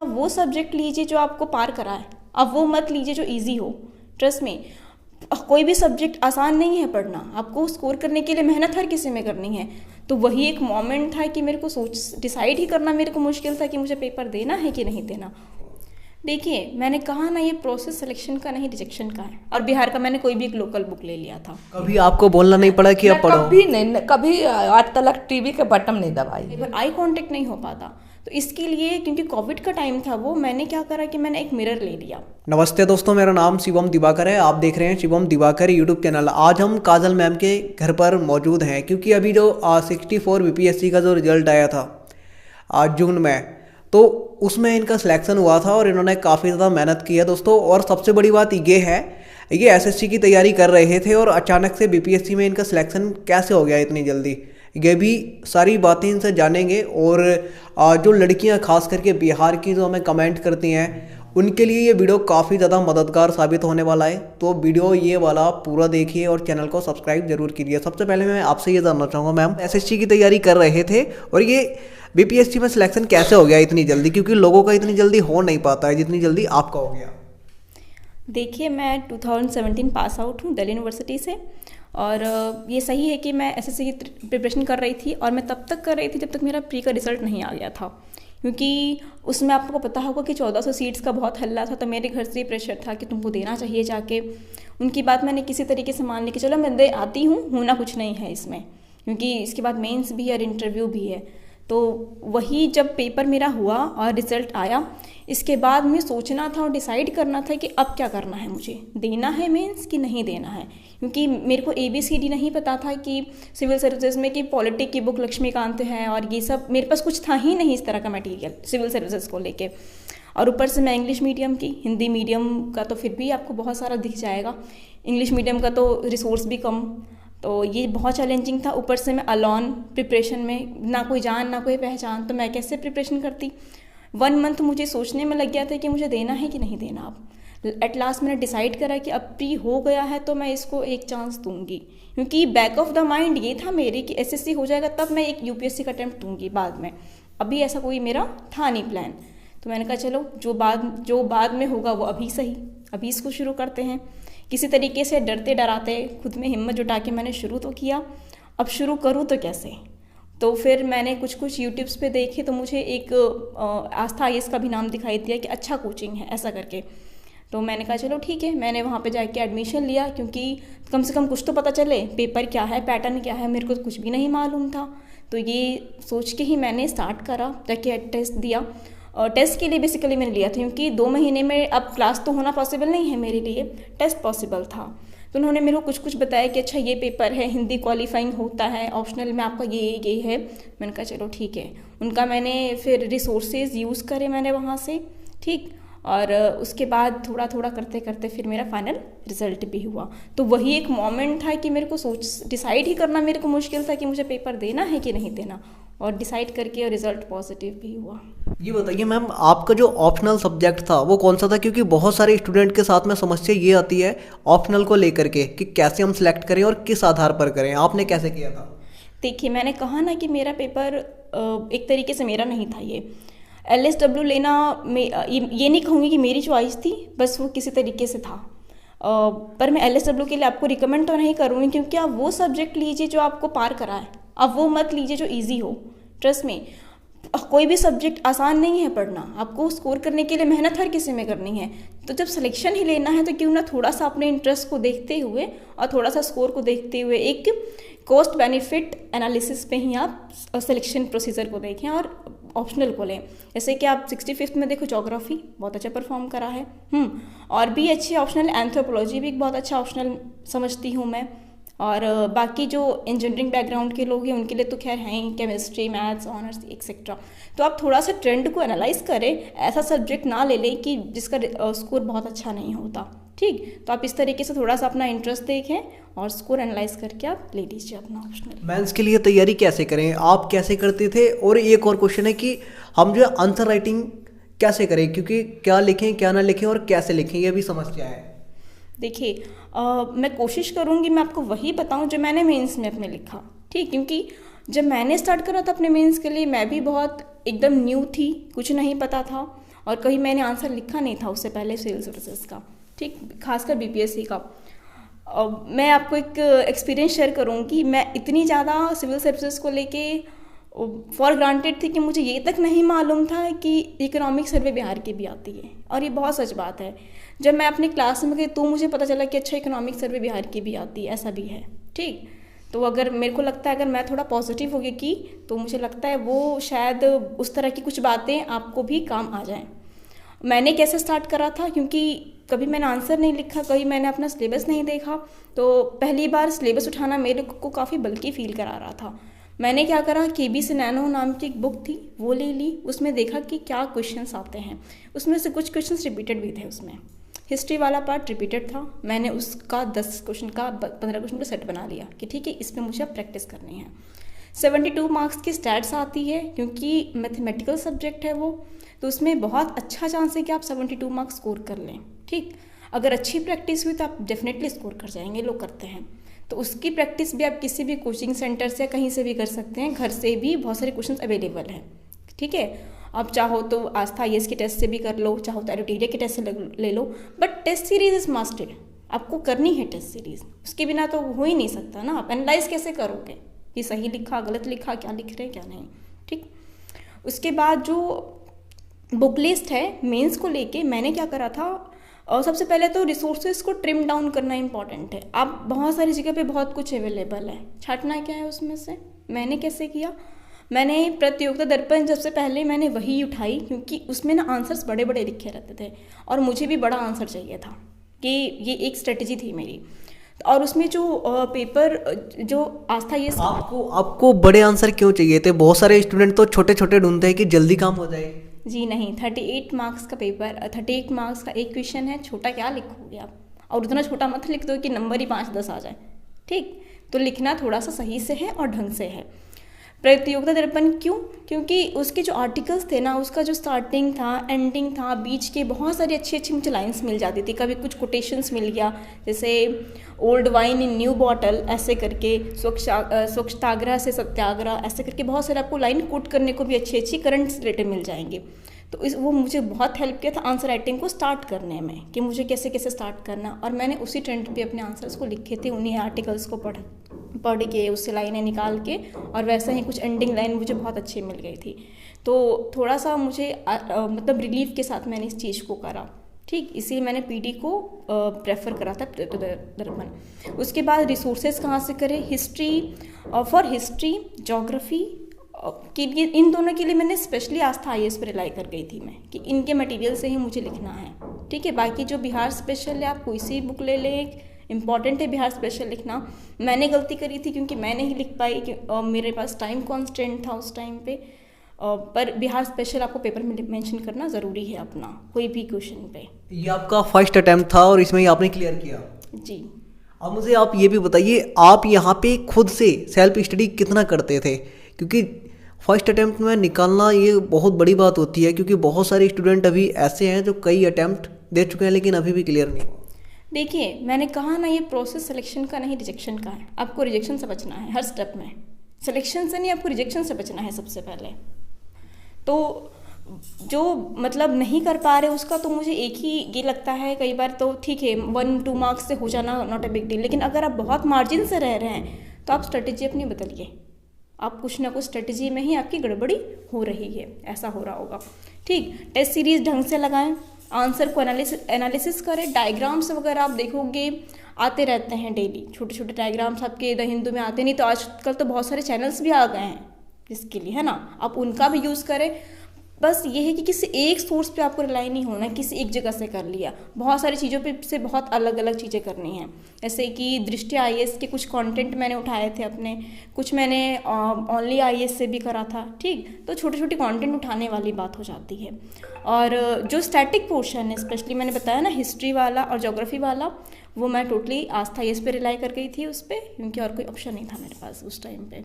वो सब्जेक्ट लीजिए जो आपको पार कराए, अब वो मत लीजिए जो इजी हो। ट्रस्ट में कोई भी सब्जेक्ट आसान नहीं है पढ़ना, आपको स्कोर करने के लिए मेहनत हर किसी में करनी है। तो वही एक मोमेंट था कि मेरे को डिसाइड ही करना मेरे को मुश्किल था कि मुझे पेपर देना है कि नहीं देना। देखिए मैंने कहा ना, ये प्रोसेस सिलेक्शन का नहीं रिजेक्शन का है। और बिहार का मैंने कोई भी एक लोकल बुक ले लिया था। कभी आपको बोलना नहीं पड़ा कि अब पढ़ो? कभी नहीं, कभी आज तक टीवी के बटन नहीं दबाई। आई कांटेक्ट नहीं हो पाता, तो इसके लिए क्योंकि कोविड का टाइम था वो, मैंने क्या करा कि मैंने एक मिरर ले लिया। नमस्ते दोस्तों, मेरा नाम शिवम दिवाकर है। आप देख रहे हैं शिवम दिवाकर यूट्यूब चैनल। आज हम काजल मैम के घर पर मौजूद हैं क्योंकि अभी जो 64 बीपीएससी का जो रिजल्ट आया था आज जून में, तो उसमें इनका सिलेक्शन हुआ था और इन्होंने काफ़ी ज़्यादा मेहनत की है दोस्तों। और सबसे बड़ी बात ये है, ये एसएससी की तैयारी कर रहे थे और अचानक से बीपीएससी में इनका सिलेक्शन कैसे हो गया इतनी जल्दी, ये भी सारी बातें इनसे जानेंगे। और जो लड़कियां खास करके बिहार की जो हमें कमेंट करती हैं, उनके लिए ये वीडियो काफ़ी ज़्यादा मददगार साबित होने वाला है। तो वीडियो ये वाला पूरा देखिए और चैनल को सब्सक्राइब जरूर कीजिए। सबसे पहले मैं आपसे ये जानना चाहूँगा मैम, एसएससी की तैयारी कर रहे थे और ये बीपीएससी में सिलेक्शन कैसे हो गया इतनी जल्दी, क्योंकि लोगों का इतनी जल्दी हो नहीं पाता है जितनी जल्दी आपका हो गया? देखिए मैं 2017 पास आउट हूँ दिल्ली यूनिवर्सिटी से। और ये सही है कि मैं एसएससी की प्रिपरेशन कर रही थी, और मैं तब तक कर रही थी जब तक मेरा प्री का रिजल्ट नहीं आ गया था। क्योंकि उसमें आपको पता होगा कि 1400 सीट्स का बहुत हल्ला था। तो मेरे घर से प्रेशर था कि तुमको देना चाहिए जाके। उनकी बात मैंने किसी तरीके से मान ली कि चलो मैं दे आती हूँ, होना कुछ नहीं है इसमें, क्योंकि इसके बाद मेंस भी है और इंटरव्यू भी है। तो वही जब पेपर मेरा हुआ और रिज़ल्ट आया, इसके बाद मुझे सोचना था और डिसाइड करना था कि अब क्या करना है, मुझे देना है मेंस कि नहीं देना है। क्योंकि मेरे को ABCD नहीं पता था कि सिविल सर्विसेज में कि पॉलिटिक की बुक लक्ष्मीकांत है और ये सब मेरे पास कुछ था ही नहीं इस तरह का मटेरियल सिविल सर्विसेज को लेके। और ऊपर से मैं इंग्लिश मीडियम की, हिंदी मीडियम का तो फिर भी आपको बहुत सारा दिख जाएगा, इंग्लिश मीडियम का तो रिसोर्स भी कम। तो ये बहुत चैलेंजिंग था। ऊपर से मैं अलॉन प्रिपरेशन में, ना कोई जान ना कोई पहचान, तो मैं कैसे प्रिपरेशन करती। 1 मंथ मुझे सोचने में लग गया था कि मुझे देना है कि नहीं देना। अब एट लास्ट मैंने डिसाइड करा कि अब प्री हो गया है तो मैं इसको एक चांस दूंगी, क्योंकि बैक ऑफ द माइंड ये था मेरे कि एसएससी हो जाएगा तब मैं एक यूपीएससी का अटेम्प्ट दूंगी बाद में। अभी ऐसा कोई मेरा था नहीं प्लान। तो मैंने कहा चलो जो बाद में होगा वो अभी सही, अभी इसको शुरू करते हैं। किसी तरीके से डरते डराते खुद में हिम्मत जुटा के मैंने शुरू तो किया। अब शुरू करूँ तो कैसे? तो फिर मैंने कुछ यूट्यूब्स पे देखे, तो मुझे एक आस्था IAS का भी नाम दिखाई दिया कि अच्छा कोचिंग है ऐसा करके। तो मैंने कहा चलो ठीक है, मैंने वहाँ पे जाके एडमिशन लिया, क्योंकि कम से कम कुछ तो पता चले पेपर क्या है, पैटर्न क्या है, मेरे को कुछ भी नहीं मालूम था। तो ये सोच के ही मैंने स्टार्ट करा, जाके टेस्ट दिया। और टेस्ट के लिए बेसिकली मैंने लिया था क्योंकि 2 महीने में अब क्लास तो होना पॉसिबल नहीं है मेरे लिए, टेस्ट पॉसिबल था। तो उन्होंने मेरे को कुछ बताया कि अच्छा ये पेपर है, हिंदी क्वालिफाइंग होता है, ऑप्शनल में आपका ये है। मैंने कहा चलो ठीक है। उनका मैंने फिर रिसोर्सेज यूज़ करे मैंने वहाँ से, ठीक। और उसके बाद थोड़ा थोड़ा करते करते फिर मेरा फाइनल रिजल्ट भी हुआ। तो वही एक मोमेंट था कि मेरे को डिसाइड ही करना मेरे को मुश्किल था कि मुझे पेपर देना है कि नहीं देना, और डिसाइड करके रिजल्ट पॉजिटिव भी हुआ। ये बताइए मैम, आपका जो ऑप्शनल सब्जेक्ट था वो कौन सा था? क्योंकि बहुत सारे स्टूडेंट के साथ में समस्या ये आती है ऑप्शनल को लेकर के कि कैसे हम सिलेक्ट करें और किस आधार पर करें। आपने कैसे किया था? देखिए मैंने कहा ना कि मेरा पेपर एक तरीके से मेरा नहीं था। ये LSW लेना ये नहीं कहूँगी कि मेरी चॉइस थी, बस वो किसी तरीके से था। पर मैं LSW के लिए आपको रिकमेंड तो नहीं करूँगी, क्योंकि आप वो सब्जेक्ट लीजिए जो आपको पार कराए, अब वो मत लीजिए जो ईजी हो। ट्रस्ट में कोई भी सब्जेक्ट आसान नहीं है पढ़ना, आपको स्कोर करने के लिए मेहनत हर किसी में करनी है। तो जब सिलेक्शन ही लेना है तो क्यों ना थोड़ा सा अपने इंटरेस्ट को देखते हुए और थोड़ा सा स्कोर को देखते हुए एक कॉस्ट बेनिफिट एनालिसिस पे ही आप सिलेक्शन प्रोसीजर को देखें और ऑप्शनल को लें। जैसे कि आप 65th में देखो, ज्योग्राफी बहुत अच्छा परफॉर्म करा है। और भी अच्छे ऑप्शनल, एंथ्रोपोलॉजी भी एक बहुत अच्छा ऑप्शनल समझती हूँ मैं। और बाकी जो इंजीनियरिंग बैकग्राउंड के लोग हैं उनके लिए तो खैर हैं ही, केमिस्ट्री, मैथ्स, ऑनर्स एक्सेट्रा। तो आप थोड़ा सा ट्रेंड को एनालाइज करें, ऐसा सब्जेक्ट ना ले लें कि जिसका स्कोर बहुत अच्छा नहीं होता, ठीक। तो आप इस तरीके से थोड़ा सा अपना इंटरेस्ट देखें और स्कोर एनालाइज करके आप ले लीजिए अपना ऑप्शनल। मेंस के लिए तैयारी कैसे करें, आप कैसे करते थे? और एक और क्वेश्चन है कि हम जो आंसर राइटिंग कैसे करें, क्योंकि क्या लिखें क्या ना लिखें और कैसे लिखें, ये भी समस्या है। देखिए मैं कोशिश करूँगी मैं आपको वही बताऊँ जो मैंने मेंस में अपने लिखा, ठीक। क्योंकि जब मैंने स्टार्ट करा था अपने मेंस के लिए, मैं भी बहुत एकदम न्यू थी, कुछ नहीं पता था। और कभी मैंने आंसर लिखा नहीं था उससे पहले सिविल सर्विसेज का, ठीक, खासकर बीपीएससी का। मैं आपको एक एक्सपीरियंस शेयर करूँगी। मैं इतनी ज़्यादा सिविल सर्विसेज को लेके फॉर ग्रांटेड थी कि मुझे ये तक नहीं मालूम था कि इकोनॉमिक सर्वे बिहार की भी आती है, और ये बहुत सच बात है। जब मैं अपनी क्लास में गई तो मुझे पता चला कि अच्छा इकोनॉमिक सर्वे बिहार की भी आती है, ऐसा भी है, ठीक। तो अगर मेरे को लगता है अगर मैं थोड़ा पॉजिटिव हो गई की तो मुझे लगता है वो शायद उस तरह की कुछ बातें आपको भी काम आ जाएं। मैंने कैसे स्टार्ट करा था, क्योंकि कभी मैंने आंसर नहीं लिखा, कभी मैंने अपना सिलेबस नहीं देखा, तो पहली बार सिलेबस उठाना मेरे को काफ़ी बल्कि फील करा रहा था। मैंने क्या करा, केबी नैनो नाम की एक बुक थी, वो ले ली। उसमें देखा कि क्या क्वेश्चंस आते हैं। उसमें से कुछ क्वेश्चंस रिपीटेड भी थे। उसमें हिस्ट्री वाला पार्ट रिपीटेड था। मैंने उसका 10 क्वेश्चन का 15 क्वेश्चन का सेट बना लिया कि ठीक है, इस पर मुझे अब प्रैक्टिस करनी है। 72 मार्क्स की स्टैट्स आती है, क्योंकि मैथमेटिकल सब्जेक्ट है वो, तो उसमें बहुत अच्छा चांस है कि आप 72 मार्क्स स्कोर कर लें, ठीक। अगर अच्छी प्रैक्टिस हुई तो आप डेफिनेटली स्कोर कर जाएंगे, लोग करते हैं। तो उसकी प्रैक्टिस भी आप किसी भी कोचिंग सेंटर से कहीं से भी कर सकते हैं। घर से भी बहुत सारे क्वेश्चंस अवेलेबल हैं, ठीक है। आप चाहो तो आस्था आईएएस के टेस्ट से भी कर लो, चाहो तो एरोटेरिया के टेस्ट से ले लो, बट टेस्ट सीरीज इज मस्टेड। आपको करनी है टेस्ट सीरीज, उसके बिना तो हो ही नहीं सकता ना। आप एनालाइज कैसे करोगे कि सही लिखा, गलत लिखा, क्या लिख रहे हैं क्या नहीं, ठीक। उसके बाद जो बुक लिस्ट है मेंस को लेके, मैंने क्या करा था, और सबसे पहले तो रिसोर्सेज को ट्रिम डाउन करना इंपॉर्टेंट है। आप बहुत सारी जगह पे बहुत कुछ अवेलेबल है, छांटना क्या है उसमें से। मैंने कैसे किया, मैंने प्रतियोगिता दर्पण सबसे पहले मैंने वही उठाई, क्योंकि उसमें ना आंसर्स बड़े बड़े लिखे रहते थे और मुझे भी बड़ा आंसर चाहिए था, कि ये एक स्ट्रेटजी थी मेरी। और उसमें जो पेपर जो आस्था ये आपको बड़े आंसर क्यों चाहिए थे? बहुत सारे स्टूडेंट तो छोटे छोटे ढूंढते हैं कि जल्दी काम हो जाए। जी नहीं, 38 मार्क्स का पेपर, 38 मार्क्स का एक क्वेश्चन है, छोटा क्या लिखोगे आप। और उतना छोटा मत लिख दो कि नंबर ही 5-10 आ जाए, ठीक। तो लिखना थोड़ा सा सही से है और ढंग से है। प्रतियोगिता दर्पण क्यों, क्योंकि उसके जो आर्टिकल्स थे ना, उसका जो स्टार्टिंग था, एंडिंग था, बीच के बहुत सारी अच्छी अच्छी मुझे लाइन्स मिल जाती थी। कभी कुछ कोटेशंस मिल गया, जैसे old wine in new bottle ऐसे करके, स्वच्छताग्रह से सत्याग्रह ऐसे करके बहुत सारे आपको लाइन कोट करने को भी अच्छी अच्छी करंट रिलेटेड मिल जाएंगे। तो वो मुझे बहुत हेल्प किया था आंसर राइटिंग को स्टार्ट करने में, कि मुझे कैसे कैसे स्टार्ट करना। और मैंने उसी ट्रेंड पे अपने आंसर्स को लिखे थे, उन्हीं आर्टिकल्स को पढ़ के उससे लाइनें निकाल के, और वैसे ही कुछ एंडिंग लाइन मुझे बहुत अच्छी मिल गई थी। तो थोड़ा सा मुझे मतलब रिलीफ के साथ मैंने इस चीज़ को करा, ठीक। इसीलिए मैंने पीडी को प्रेफर करा था दर्पण। उसके बाद रिसोर्सेज कहाँ से करें, हिस्ट्री, फॉर हिस्ट्री, ज्योग्राफी के लिए, इन दोनों के लिए मैंने स्पेशली आस्था आईएएस पर रिलाई कर गई थी मैं, कि इनके मटेरियल से ही मुझे लिखना है, ठीक है। बाकी जो बिहार स्पेशल है, आप कोई सी बुक ले लें, इंपॉर्टेंट है बिहार स्पेशल लिखना। मैंने गलती करी थी क्योंकि मैं नहीं लिख पाई कि मेरे पास टाइम कॉन्स्टेंट था उस टाइम पे। पर बिहार स्पेशल आपको पेपर में मेंशन करना ज़रूरी है अपना, कोई भी क्वेश्चन पे। ये आपका फर्स्ट अटेम्प्ट था और इसमें ही आपने क्लियर किया? जी। अब मुझे आप ये भी बताइए, आप यहाँ पे खुद से सेल्फ स्टडी कितना करते थे? क्योंकि फर्स्ट अटेम्प्ट में निकालना ये बहुत बड़ी बात होती है, क्योंकि बहुत सारे स्टूडेंट अभी ऐसे हैं जो कई अटेम्प्ट दे चुके हैं लेकिन अभी भी क्लियर नहीं। देखिए, मैंने कहा ना, ये प्रोसेस सिलेक्शन का नहीं रिजेक्शन का है। आपको रिजेक्शन से बचना है हर स्टेप में, सिलेक्शन से नहीं, आपको रिजेक्शन से बचना है सबसे पहले। तो जो मतलब नहीं कर पा रहे उसका तो मुझे एक ही ये लगता है, कई बार तो ठीक है 1-2 मार्क्स से हो जाना नॉट अ बिग डील, लेकिन अगर आप बहुत मार्जिन से रह रहे हैं तो आप स्ट्रेटेजी अपनी बदलिए। आप कुछ ना कुछ स्ट्रेटजी में ही आपकी गड़बड़ी हो रही है, ऐसा हो रहा होगा, ठीक। टेस्ट सीरीज ढंग से लगाएं, आंसर को एनालिसिस करें। डायग्राम्स वगैरह आप देखोगे आते रहते हैं डेली, छोटे छोटे डायग्राम्स आपके द हिंदू में आते नहीं, तो आजकल तो बहुत सारे चैनल्स भी आ गए हैं इसके लिए, है ना, आप उनका भी यूज़ करें। बस ये है कि किसी एक सोर्स पे आपको रिलाई नहीं होना, किसी एक जगह से कर लिया, बहुत सारी चीज़ों पे से बहुत अलग अलग चीज़ें करनी हैं। जैसे कि दृष्टि आईएएस के कुछ कंटेंट मैंने उठाए थे अपने, कुछ मैंने ओनली आईएएस से भी करा था, ठीक। तो छोटे छोटे कंटेंट उठाने वाली बात हो जाती है। और जो स्टैटिक पोर्शन है, स्पेशली मैंने बताया ना हिस्ट्री वाला और ज्योग्राफी वाला, वो मैं टोटली आस्था आईएएस पे रिलाई कर गई थी उस पर, क्योंकि और कोई ऑप्शन नहीं था मेरे पास उस टाइम पे।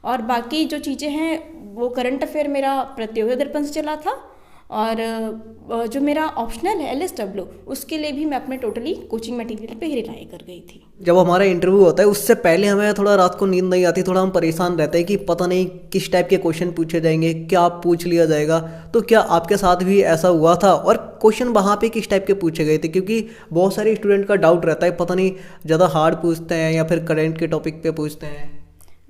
और बाकी जो चीज़ें हैं वो करंट अफेयर मेरा प्रतियोगिता दर्पण से चला था, और जो मेरा ऑप्शनल है LSW, उसके लिए भी मैं अपने टोटली कोचिंग मटेरियल पे ही रिलाई कर गई थी। जब हमारा इंटरव्यू होता है उससे पहले हमें थोड़ा रात को नींद नहीं आती, थोड़ा हम परेशान रहते हैं कि पता नहीं किस टाइप के क्वेश्चन पूछे जाएंगे, क्या पूछ लिया जाएगा। तो क्या आपके साथ भी ऐसा हुआ था, और क्वेश्चन वहाँ पे किस टाइप के पूछे गए थे? क्योंकि बहुत सारे स्टूडेंट का डाउट रहता है, पता नहीं ज़्यादा हार्ड पूछते हैं या फिर करंट के टॉपिक पे पूछते हैं।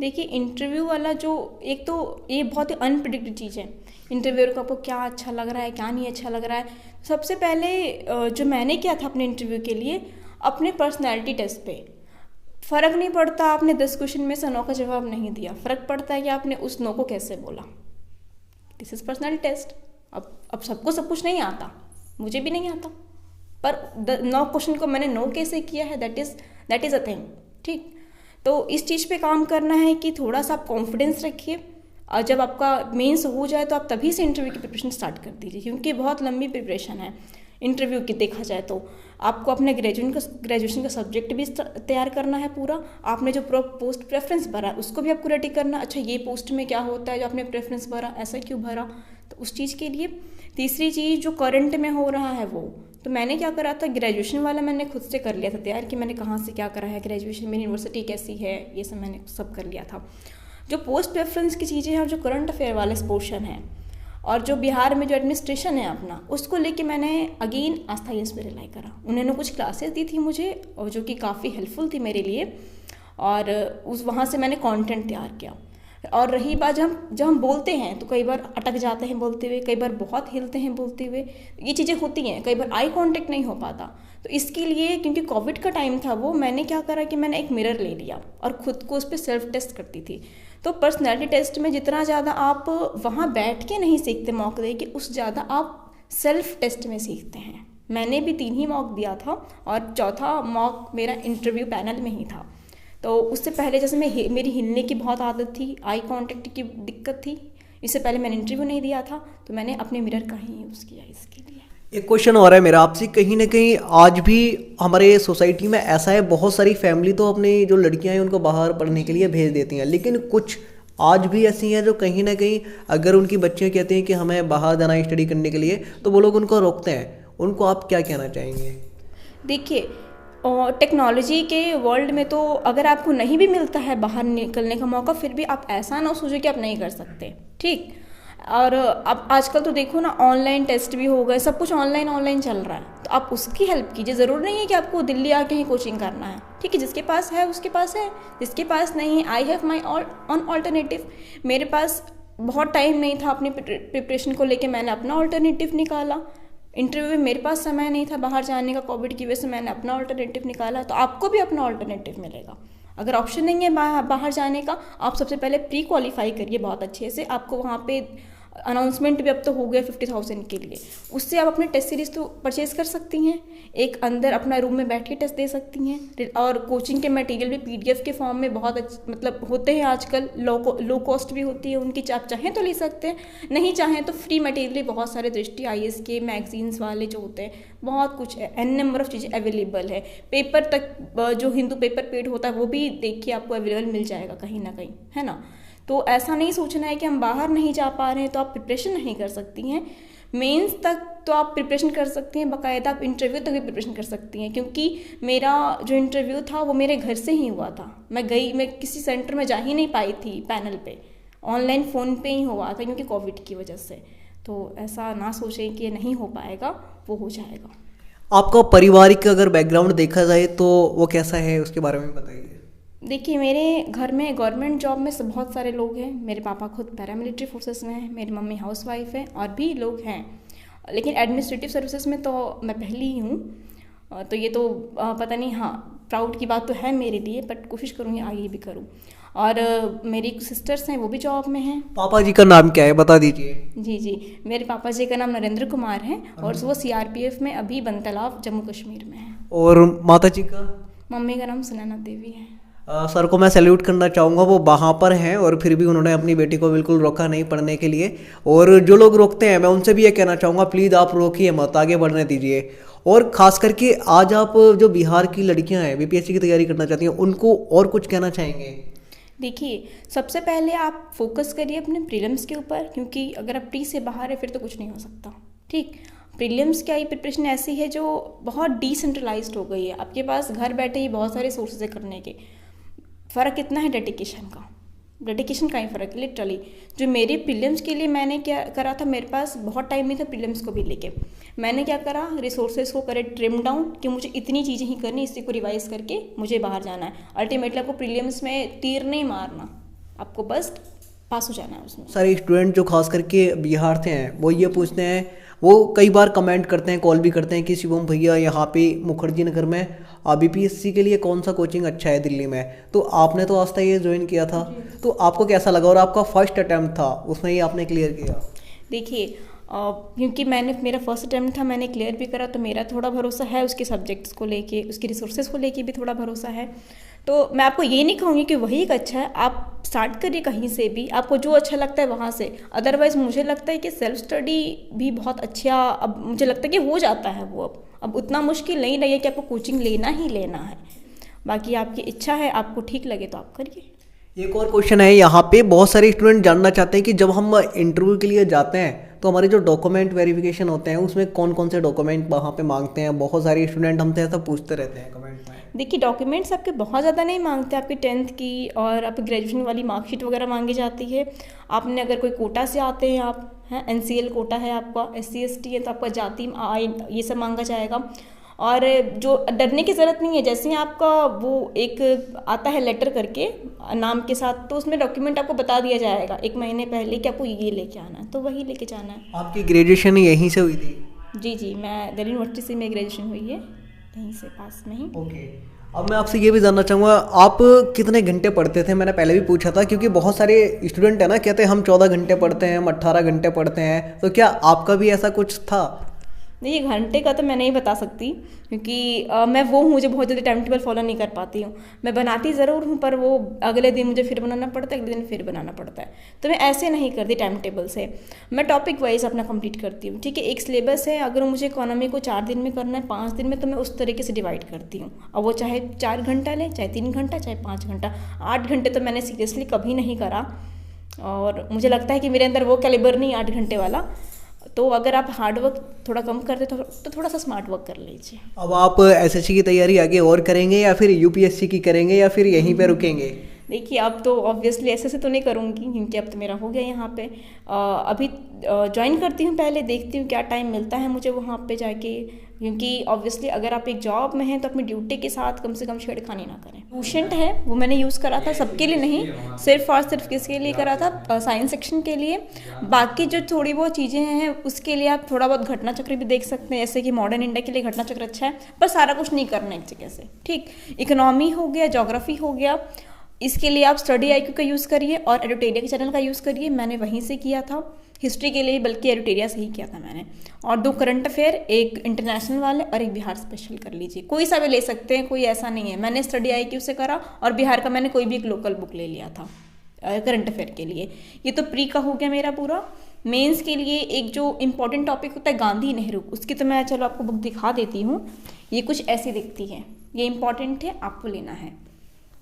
देखिए, इंटरव्यू वाला जो, एक तो ये बहुत ही अनप्रिडिक्टेड चीज़ है। इंटरव्यूअर को आपको क्या अच्छा लग रहा है, क्या नहीं अच्छा लग रहा है। सबसे पहले जो मैंने किया था अपने इंटरव्यू के लिए, अपने पर्सनैलिटी टेस्ट पे फ़र्क नहीं पड़ता आपने 10 क्वेश्चन में से 9 का जवाब नहीं दिया, फ़र्क पड़ता है कि आपने उस 9 को कैसे बोला। This is personality test. अब सबको सब कुछ नहीं आता, मुझे भी नहीं आता, पर 9 क्वेश्चन को मैंने 9 कैसे किया है, दैट इज़ अ थिंग। ठीक, तो इस चीज़ पे काम करना है कि थोड़ा सा आप कॉन्फिडेंस रखिए, और जब आपका मेंस हो जाए तो आप तभी से इंटरव्यू की प्रिपरेशन स्टार्ट कर दीजिए, क्योंकि बहुत लंबी प्रिपरेशन है इंटरव्यू की। देखा जाए तो आपको अपने ग्रेजुएशन का सब्जेक्ट भी तैयार करना है पूरा, आपने जो पोस्ट प्रेफरेंस भरा उसको भी आपको रेडी करना। अच्छा, ये पोस्ट में क्या होता है जो आपने प्रेफरेंस भरा, ऐसा क्यों भरा, तो उस चीज़ के लिए। तीसरी चीज़ जो करंट में हो रहा है वो, तो मैंने क्या करा था, ग्रेजुएशन वाला मैंने खुद से कर लिया था तैयार, कि मैंने कहाँ से क्या करा है, ग्रेजुएशन मेरी यूनिवर्सिटी कैसी है, ये सब मैंने सब कर लिया था। जो पोस्ट प्रेफरेंस की चीज़ें हैं और जो करंट अफेयर वाले पोर्शन है, और जो बिहार में जो एडमिनिस्ट्रेशन है अपना, उसको लेके मैंने अगेन आस्था IAS पे रिलाई करा। उन्होंने कुछ क्लासेस दी थी मुझे, और जो कि काफ़ी हेल्पफुल थी मेरे लिए, और उस वहाँ से मैंने कंटेंट तैयार किया। और रही बात, जब हम बोलते हैं तो कई बार अटक जाते हैं बोलते हुए, कई बार बहुत हिलते हैं बोलते हुए, ये चीज़ें होती हैं, कई बार आई कांटेक्ट नहीं हो पाता। तो इसके लिए, क्योंकि कोविड का टाइम था वो, मैंने क्या करा कि मैंने एक मिरर ले लिया और खुद को उस पर सेल्फ टेस्ट करती थी। तो पर्सनैलिटी टेस्ट में जितना ज़्यादा आप वहाँ बैठ के नहीं सीखते मॉक दे के, उस ज़्यादा आप सेल्फ टेस्ट में सीखते हैं। मैंने भी 3 ही मॉक दिया था, और चौथा मॉक मेरा इंटरव्यू पैनल में ही था। तो उससे पहले जैसे मेरी हिलने की बहुत आदत थी, आई कांटेक्ट की दिक्कत थी, इससे पहले मैंने इंटरव्यू नहीं दिया था, तो मैंने अपने मिरर का ही यूज़ किया इसके लिए। एक क्वेश्चन और है मेरा आपसे, कहीं ना कहीं आज भी हमारे सोसाइटी में ऐसा है, बहुत सारी फैमिली तो अपनी जो लड़कियां हैं उनको बाहर पढ़ने के लिए भेज देती हैं, लेकिन कुछ आज भी ऐसी हैं जो कहीं ना कहीं अगर उनकी बच्चियां कहती हैं कि हमें बाहर जाना है स्टडी करने के लिए, तो वो लोग उनको रोकते हैं। उनको आप क्या कहना चाहेंगे? देखिए, टेक्नोलॉजी के वर्ल्ड में तो अगर आपको नहीं भी मिलता है बाहर निकलने का मौका, फिर भी आप ऐसा ना सोचो कि आप नहीं कर सकते। ठीक, और अब आजकल तो देखो ना, ऑनलाइन टेस्ट भी हो गए, सब कुछ ऑनलाइन चल रहा है, तो आप उसकी हेल्प कीजिए। ज़रूर नहीं है कि आपको दिल्ली आके ही कोचिंग करना है। ठीक है, जिसके पास है उसके पास है, जिसके पास नहीं है, I have my on alternative. मेरे पास बहुत टाइम नहीं था अपनी प्रिपरेशन को लेके, मैंने अपना ऑल्टरनेटिव निकाला। इंटरव्यू में मेरे पास समय नहीं था बाहर जाने का, कोविड की वजह से मैंने अपना ऑल्टरनेटिव निकाला। तो आपको भी अपना ऑल्टरनेटिव मिलेगा। अगर ऑप्शन नहीं है बाहर जाने का, आप सबसे पहले प्री क्वालिफाई करिए बहुत अच्छे से। आपको वहाँ पे अनाउंसमेंट भी अब तो हो गया 50,000 के लिए, उससे आप अपने टेस्ट सीरीज़ तो परचेज़ कर सकती हैं, एक अंदर अपना रूम में बैठ के टेस्ट दे सकती हैं। और कोचिंग के मटेरियल भी PDF के फॉर्म में बहुत मतलब होते हैं आजकल, लो कॉस्ट भी होती है उनकी, आप चाहें तो ले सकते हैं, नहीं चाहें तो फ्री मटेरियल बहुत सारे दृष्टि IAS के मैगजीन्स वाले जो होते हैं, बहुत कुछ है, N नंबर ऑफ चीज़ें अवेलेबल है। पेपर तक जो हिंदू पेपर पेड होता है वो भी देखिए आपको अवेलेबल मिल जाएगा कहीं ना कहीं, है ना। तो ऐसा नहीं सोचना है कि हम बाहर नहीं जा पा रहे हैं तो आप प्रिपरेशन नहीं कर सकती हैं। मेंस तक तो आप प्रिपरेशन कर सकती हैं, बाकायदा आप इंटरव्यू तक भी प्रिपरेशन कर सकती हैं। क्योंकि मेरा जो इंटरव्यू था वो मेरे घर से ही हुआ था, मैं किसी सेंटर में जा ही नहीं पाई थी पैनल पे, ऑनलाइन फ़ोन पे ही हुआ था क्योंकि कोविड की वजह से। तो ऐसा ना सोचें कि नहीं हो पाएगा, वो हो जाएगा। आपका पारिवारिक अगर बैकग्राउंड देखा जाए तो वो कैसा है, उसके बारे में बताइए। देखिए, मेरे घर में गवर्नमेंट जॉब में बहुत सारे लोग हैं। मेरे पापा खुद पैरामिलिट्री फोर्सेस में हैं, मेरी मम्मी हाउसवाइफ है, और भी लोग हैं, लेकिन एडमिनिस्ट्रेटिव सर्विसेज में तो मैं पहली ही हूँ। तो ये तो पता नहीं, हाँ प्राउड की बात तो है मेरे लिए, बट कोशिश करूँगी आगे भी करूँ। और मेरी सिस्टर्स हैं, वो भी जॉब में हैं। पापा जी का नाम क्या है, बता दीजिए। जी, मेरे पापा जी का नाम नरेंद्र कुमार है, और वो CRPF में अभी बनतलाव जम्मू कश्मीर में है। और माता जी का? मम्मी का नाम सुनैना देवी है। सर को मैं सैल्यूट करना चाहूँगा, वो वहाँ पर हैं और फिर भी उन्होंने अपनी बेटी को बिल्कुल रोका नहीं पढ़ने के लिए। और जो लोग रोकते हैं मैं उनसे भी ये कहना चाहूँगा, प्लीज़ आप रोकिए मत, आगे बढ़ने दीजिए। और ख़ास करके आज आप जो बिहार की लड़कियाँ हैं BPSC की तैयारी करना चाहती हैं, उनको और कुछ कहना चाहेंगे? देखिए, सबसे पहले आप फोकस करिए अपने प्रीलिम्स के ऊपर, क्योंकि अगर आप प्री से बाहर है फिर तो कुछ नहीं हो सकता। ठीक, प्रीलिम्स क्या, ये प्रिपरेशन ऐसी है जो बहुत डिसेंट्रलाइज्ड हो गई है। आपके पास घर बैठे ही बहुत सारे सोर्सेज है करने के। फ़र्क कितना है डेडिकेशन का, डेडिकेशन का ही फ़र्क है लिटरली। जो मेरे प्रीलिम्स के लिए मैंने क्या करा था, मेरे पास बहुत टाइम नहीं था प्रीलिम्स को भी लेके। मैंने क्या करा, रिसोर्सेज को करे ट्रिम डाउन कि मुझे इतनी चीज़ें ही करनी, इसी को रिवाइज करके मुझे बाहर जाना है। अल्टीमेटली आपको प्रीलिम्स में तीर नहीं मारना, आपको बस पास हो जाना है उसमें। सारे स्टूडेंट जो खास करके बिहार से हैं वो ये पूछते हैं, वो कई बार कमेंट करते हैं, कॉल भी करते हैं कि शिवम भैया यहाँ पे मुखर्जी नगर में बीपीएससी के लिए कौन सा कोचिंग अच्छा है दिल्ली में। तो आपने तो आज तक ये ज्वाइन किया था, तो आपको कैसा लगा और आपका फर्स्ट अटैम्प्ट था उसमें ही आपने क्लियर किया? देखिए, क्योंकि मेरा फर्स्ट अटैम्प्ट था, मैंने क्लियर भी करा, तो मेरा थोड़ा भरोसा है उसके सब्जेक्ट्स को लेके, उसके रिसोर्सेज को लेके भी थोड़ा भरोसा है। तो मैं आपको ये नहीं कहूँगी कि वही एक अच्छा है, आप स्टार्ट करिए कहीं से भी, आपको जो अच्छा लगता है वहाँ से। अदरवाइज़ मुझे लगता है कि सेल्फ स्टडी भी बहुत अच्छा, अब मुझे लगता है कि हो जाता है वो। अब उतना मुश्किल नहीं रही है कि आपको कोचिंग लेना ही लेना है। बाकी आपकी इच्छा है, आपको ठीक लगे तो आप करिए। एक और क्वेश्चन है यहाँ पे, बहुत सारे स्टूडेंट जानना चाहते हैं कि जब हम इंटरव्यू के लिए जाते हैं तो हमारे जो डॉक्यूमेंट वेरिफिकेशन होते हैं उसमें कौन कौन से डॉक्यूमेंट वहाँ पे मांगते हैं। बहुत सारे स्टूडेंट हमसे ऐसा पूछते रहते हैं कमेंट में। देखिए, डॉक्यूमेंट्स आपके बहुत ज़्यादा नहीं मांगते, आपकी 10th की और आपकी ग्रेजुएशन वाली मार्कशीट वगैरह मांगी जाती है। आपने अगर कोई कोटा से आते हैं, आप हैं NCL कोटा है आपका, SC ST है तो आपका जाति आय ये सब मांगा जाएगा। और जो डरने की ज़रूरत नहीं है, जैसे ही आपका वो एक आता है लेटर करके नाम के साथ, तो उसमें डॉक्यूमेंट आपको बता दिया जाएगा 1 महीने पहले कि आपको ये लेके आना है, तो वही लेके जाना है। आपकी ग्रेजुएशन यहीं से हुई थी? जी, मैं दिल्ली यूनिवर्सिटी से मेरी ग्रेजुएशन हुई है, यहीं से पास में ही। ओके, अब मैं आपसे ये भी जानना चाहूँगा, आप कितने घंटे पढ़ते थे? मैंने पहले भी पूछा था, क्योंकि बहुत सारे स्टूडेंट है ना कहते हैं हम 14 घंटे पढ़ते हैं, हम 18 घंटे पढ़ते हैं, तो क्या आपका भी ऐसा कुछ था? नहीं, घंटे का तो मैं नहीं बता सकती, क्योंकि मैं वो हूँ जो बहुत जल्दी टाइम टेबल फॉलो नहीं कर पाती हूँ। मैं बनाती ज़रूर हूँ, पर वो अगले दिन मुझे फिर बनाना पड़ता है, अगले दिन फिर बनाना पड़ता है, तो मैं ऐसे नहीं करती टाइम टेबल से। मैं टॉपिक वाइज अपना कंप्लीट करती हूँ। ठीक है, एक सिलेबस है, अगर मुझे इकोनॉमी को 4 दिन में करना है, 5 दिन में, तो मैं उस तरीके से डिवाइड करती हूँ। अब वो चाहे 4 घंटा ले, चाहे 3 घंटा, चाहे 5 घंटा। 8 घंटे तो मैंने सीरियसली कभी नहीं करा, और मुझे लगता है कि मेरे अंदर वो कैलिबर नहीं 8 घंटे वाला। तो अगर आप हार्ड वर्क थोड़ा कम करते तो थोड़ा सा स्मार्ट वर्क कर लीजिए। अब आप एसएससी की तैयारी आगे और करेंगे या फिर यूपीएससी की करेंगे या फिर यहीं पे रुकेंगे? देखिए, अब तो ऑब्वियसली ऐसे तो नहीं करूँगी, क्योंकि अब तो मेरा हो गया यहाँ पे। अभी ज्वाइन करती हूँ, पहले देखती हूँ क्या टाइम मिलता है मुझे वहाँ पे जाके, क्योंकि ऑब्वियसली अगर आप एक जॉब में हैं तो अपनी ड्यूटी के साथ कम से कम छेड़खानी ना करें। ट्यूशेंट है वो मैंने यूज़ करा था, सबके लिए नहीं, सिर्फ और सिर्फ किसके लिए करा था, साइंस सेक्शन के लिए। बाकी जो थोड़ी बहुत चीज़ें हैं उसके लिए आप थोड़ा बहुत घटना चक्र भी देख सकते हैं, जैसे कि मॉडर्न इंडिया के लिए घटना चक्र अच्छा है, पर सारा कुछ नहीं करना एक जगह से। ठीक, इकोनॉमी हो गया, ज्योग्राफी हो गया, इसके लिए आप स्टडी IQ का यूज़ करिए और एडिटोरिया के चैनल का यूज़ करिए। मैंने वहीं से किया था, हिस्ट्री के लिए बल्कि एडिटोरिया से ही किया था मैंने। और 2 करंट अफेयर, एक इंटरनेशनल वाले और एक बिहार स्पेशल कर लीजिए, कोई सा भी ले सकते हैं, कोई ऐसा नहीं है। मैंने स्टडी IQ से करा और बिहार का मैंने कोई भी एक लोकल बुक ले लिया था करंट अफेयर के लिए। ये तो प्री का हो गया मेरा पूरा। मेंस के लिए एक जो इम्पॉर्टेंट टॉपिक होता है गांधी नेहरू, उसकी तो मैं चलो आपको बुक दिखा देती हूँ। ये कुछ ऐसी दिखती है, ये इम्पॉर्टेंट है, आपको लेना है,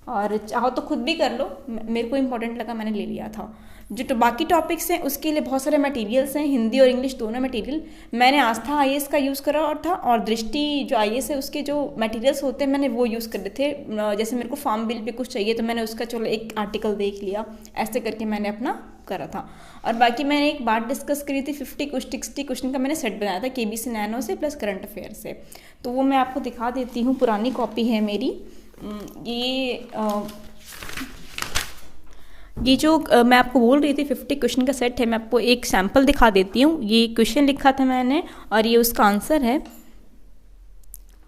और चाहो तो खुद भी कर लो, मेरे को इम्पोर्टेंट लगा मैंने ले लिया था। जो बाकी टॉपिक्स हैं उसके लिए बहुत सारे मटेरियल्स हैं, हिंदी और इंग्लिश दोनों मटेरियल। मैंने आस्था IAS का यूज़ करा और था, और दृष्टि जो IAS है उसके जो मटेरियल्स होते हैं मैंने वो यूज़ कर रहे थे। जैसे मेरे को फार्म बिल पे कुछ चाहिए तो मैंने उसका चलो एक आर्टिकल देख लिया, ऐसे करके मैंने अपना करा था। और बाकी मैंने एक बात डिस्कस करी थी, 60 क्वेश्चन का मैंने सेट बनाया था KBC नैनो से प्लस करंट अफेयर से, तो वो मैं आपको दिखा देती हूँ, पुरानी कॉपी है मेरी। ये जो मैं आपको बोल रही थी 50 क्वेश्चन का सेट है, मैं आपको एक सैम्पल दिखा देती हूँ। ये क्वेश्चन लिखा था मैंने और ये उसका आंसर है,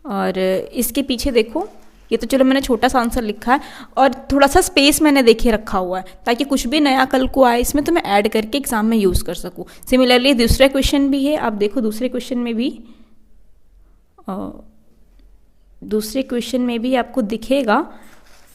और इसके पीछे देखो, ये तो चलो मैंने छोटा सा आंसर लिखा है और थोड़ा सा स्पेस मैंने देखे रखा हुआ है ताकि कुछ भी नया कल को आए इसमें तो मैं ऐड करके एग्जाम में यूज़ कर सकूँ। सिमिलरली दूसरा क्वेश्चन भी है, आप देखो दूसरे क्वेश्चन में भी आपको दिखेगा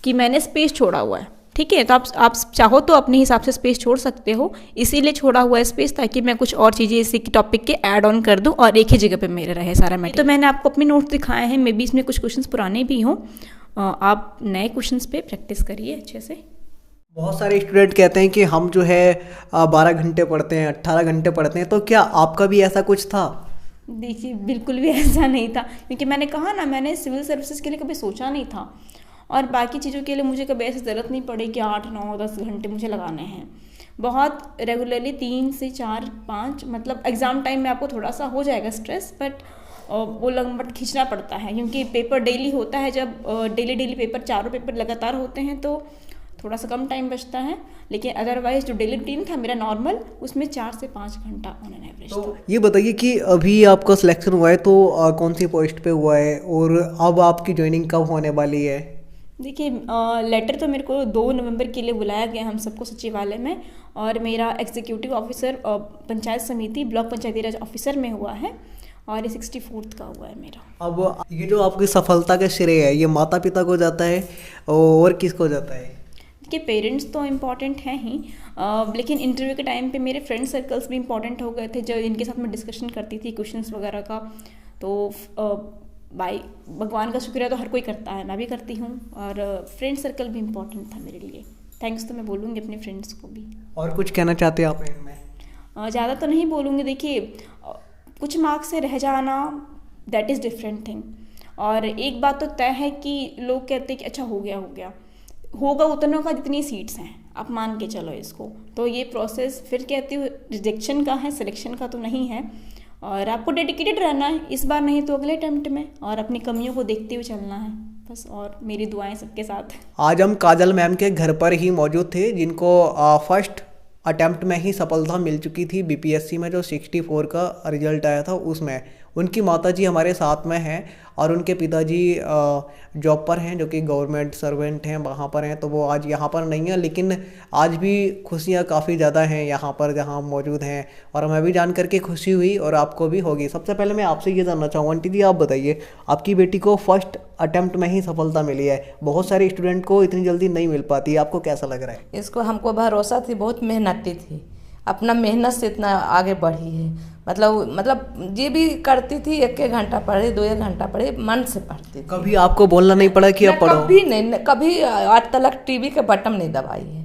कि मैंने स्पेस छोड़ा हुआ है। ठीक है, तो आप चाहो तो अपने हिसाब से स्पेस छोड़ सकते हो, इसीलिए छोड़ा हुआ है स्पेस ताकि मैं कुछ और चीज़ें इसी टॉपिक के ऐड ऑन कर दूं और एक ही जगह पे मेरे रहे सारा मैटर। तो मैंने आपको अपने नोट्स दिखाए हैं, मे बी इसमें कुछ क्वेश्चंस पुराने भी हों, आप नए क्वेश्चंस पे प्रैक्टिस करिए अच्छे से। बहुत सारे स्टूडेंट कहते हैं कि हम जो है 12 घंटे पढ़ते हैं, 18 घंटे पढ़ते हैं, तो क्या आपका भी ऐसा कुछ था? देखिए बिल्कुल भी ऐसा नहीं था, क्योंकि मैंने कहा ना, मैंने सिविल सर्विसेज के लिए कभी सोचा नहीं था, और बाकी चीज़ों के लिए मुझे कभी ऐसी ज़रूरत नहीं पड़ी कि 8 9 10 घंटे मुझे लगाने हैं। बहुत रेगुलरली 3 से 4 5, मतलब एग्ज़ाम टाइम में आपको थोड़ा सा हो जाएगा स्ट्रेस, बट वो बट खींचना पड़ता है, क्योंकि पेपर डेली होता है। जब डेली पेपर, चारों पेपर लगातार होते हैं तो थोड़ा सा कम टाइम बचता है, लेकिन अदरवाइज जो डेली रूटीन था मेरा नॉर्मल, उसमें 4 से 5 घंटा ऑन एन एवरेज था। ये बताइए कि अभी आपका सिलेक्शन हुआ है तो कौन सी पोस्ट पे हुआ है, और अब आपकी ज्वाइनिंग कब होने वाली है? देखिए लेटर तो मेरे को 2 नवंबर के लिए बुलाया गया हम सबको सचिवालय में, और मेरा एग्जीक्यूटिव ऑफिसर पंचायत समिति ब्लॉक पंचायती राज ऑफिसर में हुआ है, और ये 64th का हुआ है मेरा। अब ये जो आपकी सफलता का श्रेय है, ये माता पिता को जाता है और किसको जाता है? देखिए पेरेंट्स तो इम्पॉर्टेंट हैं ही, लेकिन इंटरव्यू के टाइम पे मेरे फ्रेंड सर्कल्स भी इम्पॉर्टेंट हो गए थे, जो इनके साथ मैं डिस्कशन करती थी क्वेश्चंस वगैरह का। तो भाई भगवान का शुक्र है तो हर कोई करता है, मैं भी करती हूँ, और फ्रेंड सर्कल भी इम्पॉर्टेंट था मेरे लिए। थैंक्स तो मैं बोलूँगी अपने फ्रेंड्स को भी। और कुछ कहना चाहते हैं आप इनमें? ज़्यादा तो नहीं बोलूँगी। देखिए कुछ मार्क्स से रह जाना, दैट इज़ डिफरेंट थिंग, और एक बात तो तय है कि लोग कहते हैं कि अच्छा हो गया होगा उतनों का जितनी सीट्स हैं, आप मान के चलो इसको। तो ये प्रोसेस फिर कहती हूँ रिजेक्शन का है, सिलेक्शन का तो नहीं है, और आपको डेडिकेटेड रहना है, इस बार नहीं तो अगले अटेम्प्ट में, और अपनी कमियों को देखते हुए चलना है बस। और मेरी दुआएं सबके साथ। आज हम काजल मैम के घर पर ही मौजूद थे, जिनको फर्स्ट अटेम्प्ट में ही सफलता मिल चुकी थी बीपीएससी में, जो 64 का रिजल्ट आया था उसमें। उनकी माताजी हमारे साथ में हैं, और उनके पिताजी जॉब पर हैं, जो कि गवर्नमेंट सर्वेंट हैं, वहाँ पर हैं, तो वो आज यहाँ पर नहीं है। लेकिन आज भी खुशियाँ काफ़ी ज़्यादा हैं यहाँ पर जहाँ हम मौजूद हैं, और हमें भी जान करके खुशी हुई, और आपको भी होगी। सबसे पहले मैं आपसे ये जानना चाहूँगा, आंटी जी आप बताइए, आपकी बेटी को फर्स्ट अटेम्प्ट में ही सफलता मिली है, बहुत सारे स्टूडेंट को इतनी जल्दी नहीं मिल पाती, आपको कैसा लग रहा है? इसको हमको भरोसा थी, बहुत मेहनती थी, अपना मेहनत से इतना आगे बढ़ी है। मतलब ये भी करती थी, 1 घंटा पढ़े, 2 घंटा पढ़े, मन से पढ़ती थी। कभी आपको बोलना नहीं पड़ा कि अब पढ़ो? कभी नहीं, कभी आज तक टीवी के बटन नहीं दबाई है।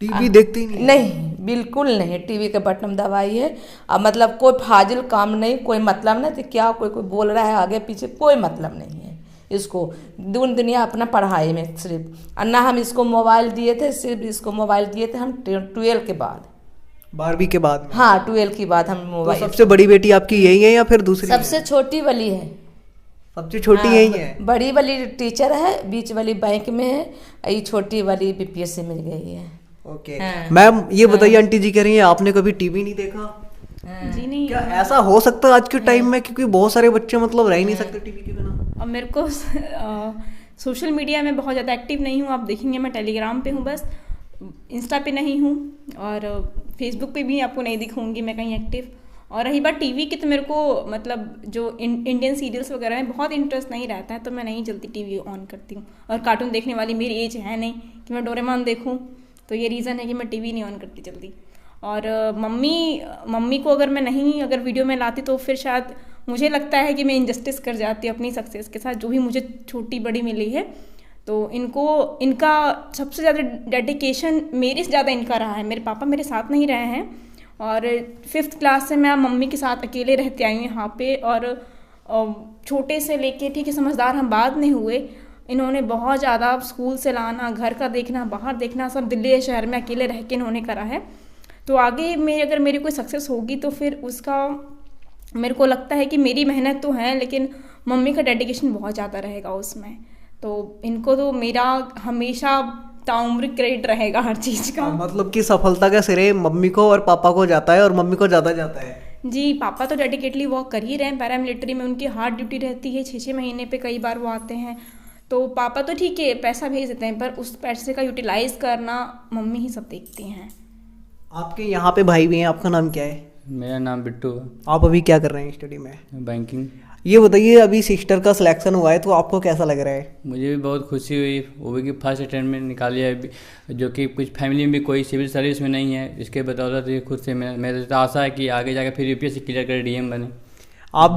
टीवी देखती ही नहीं? नहीं, बिल्कुल नहीं, टीवी के बटन दबाई है। अब मतलब कोई फाजिल काम नहीं, कोई मतलब नहीं, तो क्या कोई बोल रहा है आगे पीछे, कोई मतलब नहीं है इसको। दुनिया अपना पढ़ाई में सिर्फ, और ना हम इसको मोबाइल दिए थे, सिर्फ इसको मोबाइल दिए थे हम 12 के बाद, 12वीं के बाद? हाँ 12 की बात हम मोबाइल। तो सबसे बड़ी बेटी आपकी यही है या फिर दूसरी? सबसे छोटी वाली है। सबसे छोटी हाँ, यही है? बड़ी वाली टीचर है, बीच वाली बैंक में है, ये छोटी वाली बीपीएससी मिल गई है। ओके। हाँ। मैम ये बताइए, आंटी जी कह रही हैं आपने कभी टीवी नहीं देखा? जी नहीं। क्या ऐसा हो सकता है आज के टाइम में? क्योंकि बहुत सारे बच्चे मतलब रह ही नहीं सकते टीवी के बिना। अब मेरे को सोशल मीडिया में बहुत ज़्यादा एक्टिव नहीं हूँ, आप देखेंगे मैं टेलीग्राम पे हूँ बस, इंस्टा पे नहीं हूँ, और फेसबुक पे भी आपको नहीं दिखूँगी मैं कहीं एक्टिव। और रही बात टीवी की, तो मेरे को मतलब जो इंडियन सीरियल्स वगैरह में बहुत इंटरेस्ट नहीं रहता है, तो मैं नहीं जल्दी टीवी ऑन करती हूँ, और कार्टून देखने वाली मेरी एज है नहीं कि मैं डोरेमोन देखूँ, तो ये रीज़न है कि मैं टीवी नहीं ऑन करती जल्दी। और मम्मी को अगर वीडियो में लाती तो फिर शायद मुझे लगता है कि मैं इनजस्टिस कर जाती अपनी सक्सेस के साथ, जो भी मुझे छोटी बड़ी मिली है। तो इनका सबसे ज़्यादा डेडिकेशन मेरे से ज़्यादा इनका रहा है। मेरे पापा मेरे साथ नहीं रहे हैं, और 5th क्लास से मैं मम्मी के साथ अकेले रहते आई हूँ यहाँ पे, और छोटे से लेके ठीक है समझदार हम बाद में हुए, इन्होंने बहुत ज़्यादा स्कूल से लाना, घर का देखना, बाहर देखना, सब दिल्ली शहर में अकेले रह के इन्होंने करा है। तो आगे अगर मेरी कोई सक्सेस होगी तो फिर उसका मेरे को लगता है कि मेरी मेहनत तो है, लेकिन मम्मी का डेडिकेशन बहुत ज़्यादा रहेगा उसमें। तो इनको तो मेरा हमेशा ताउम्र क्रेडिट रहेगा हर चीज़ का। मतलब कि सफलता का श्रेय मम्मी को और पापा को जाता है, और मम्मी को ज़्यादा जाता है? जी, पापा तो डेडिकेटली वर्क कर ही रहे हैं, पैरामिलिट्री में उनकी हार्ड ड्यूटी रहती है, 6-6 महीने पे कई बार वो आते हैं। तो पापा तो ठीक है पैसा भेज देते हैं, पर उस पैसे का यूटिलाइज करना मम्मी ही सब देखती हैं। आपके यहाँ पे भाई भी हैं, आपका नाम क्या है? मेरा नाम बिट्टू है। आप अभी क्या कर रहे हैं स्टडी में? बैंकिंग। ये बताइए, अभी सिस्टर का सिलेक्शन हुआ है तो आपको कैसा लग रहा है? मुझे भी बहुत खुशी हुई, वो भी कि फर्स्ट अटेम्प्ट में निकाली है, जो कि कुछ फैमिली में भी कोई सिविल सर्विस में नहीं है, इसके बदौलत ये खुद से मेरे तो आशा है कि आगे जाकर फिर यूपीएससी क्लियर कर डीएम बने। आप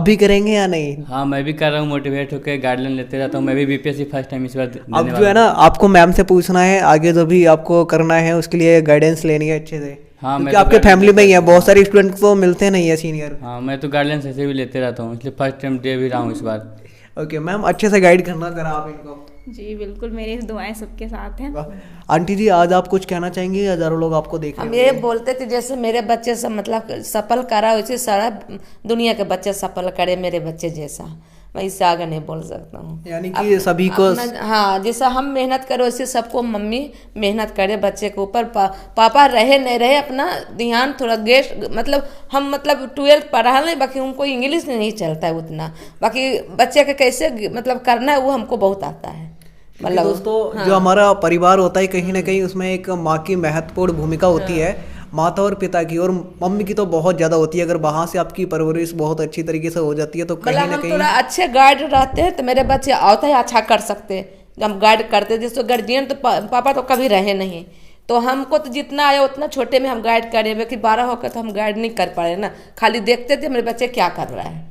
भी करेंगे या नहीं? हाँ, मैं भी कर रहा हूँ, मोटिवेट होकर गाइडलाइन लेते रहता हूँ। मैं भी बीपीएससी फर्स्ट टाइम इस बार देने अब जो वाला है ना आपको मैम से पूछना है, आगे जो भी आपको करना है उसके लिए गाइडेंस लेनी है अच्छे से। हाँ, क्योंकि मैं तो आपके guidance फैमिली में ही है, लेता बहुत सारे स्टूडेंट तो मिलते नहीं है सीनियर। हाँ, मैं तो गाइडलाइंस ऐसे भी लेते रहता हूँ, इसलिए फर्स्ट टाइम दे भी रहा हूँ इस बार। ओके मैम, अच्छे से गाइड करना जरा आप इनको। जी बिल्कुल, मेरी दुआएं सबके साथ हैं। आंटी जी, आज आप कुछ कहना चाहेंगे? हजारों लोग आपको देख रहे हम हैं। ये बोलते थे जैसे मेरे बच्चे सब मतलब सफल करा, वैसे सारा दुनिया के बच्चे सफल करे मेरे बच्चे जैसा। मैं इससे आगे नहीं बोल सकता हूँ। यानी कि सभी को हाँ, जैसा हम मेहनत करो वैसे सबको मम्मी मेहनत करे बच्चे के ऊपर। पापा रहे नहीं रहे अपना ध्यान थोड़ा गेस्ट मतलब हम मतलब 12th पढ़ा नहीं, बाकी उनको इंग्लिश नहीं चलता है उतना, बाकी बच्चे के कैसे मतलब करना है वो हमको बहुत आता है। मतलब दोस्तों जो हमारा परिवार होता है कहीं ना कहीं उसमें एक माँ की महत्वपूर्ण भूमिका होती है, माता और पिता की, और मम्मी की तो बहुत ज़्यादा होती है। अगर वहाँ से आपकी परवरिश बहुत अच्छी तरीके से हो जाती है तो कहीं मतलब ना हम कहीं थोड़ा अच्छे गाइड रहते हैं तो मेरे बच्चे आता है अच्छा कर सकते हैं। हम गाइड करते जैसे गार्जियन तो पापा तो कभी रहे नहीं, तो हमको तो जितना आया उतना छोटे में हम गाइड करें, कि 12 होकर तो हम गाइड नहीं कर पाए ना, खाली देखते थे मेरे बच्चे क्या कर रहा है,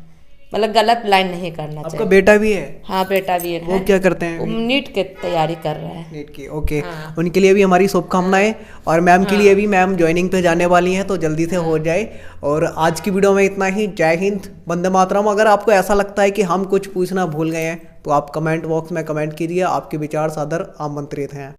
मतलब गलत लाइन नहीं करना चाहिए। आपका बेटा भी है? हाँ, बेटा भी एक वो है। क्या करते हैं? वो नीट के तैयारी कर रहा है। नीट की, ओके। उनके लिए भी हमारी शुभकामनाएं, और मैम के लिए भी, मैम ज्वाइनिंग पे जाने वाली हैं तो जल्दी से हो जाए। और आज की वीडियो में इतना ही। जय हिंद, वंदे मातरम। अगर आपको ऐसा लगता है कि हम कुछ पूछना भूल गए हैं तो आप कमेंट बॉक्स में कमेंट कीजिए, आपके विचार सादर आमंत्रित हैं।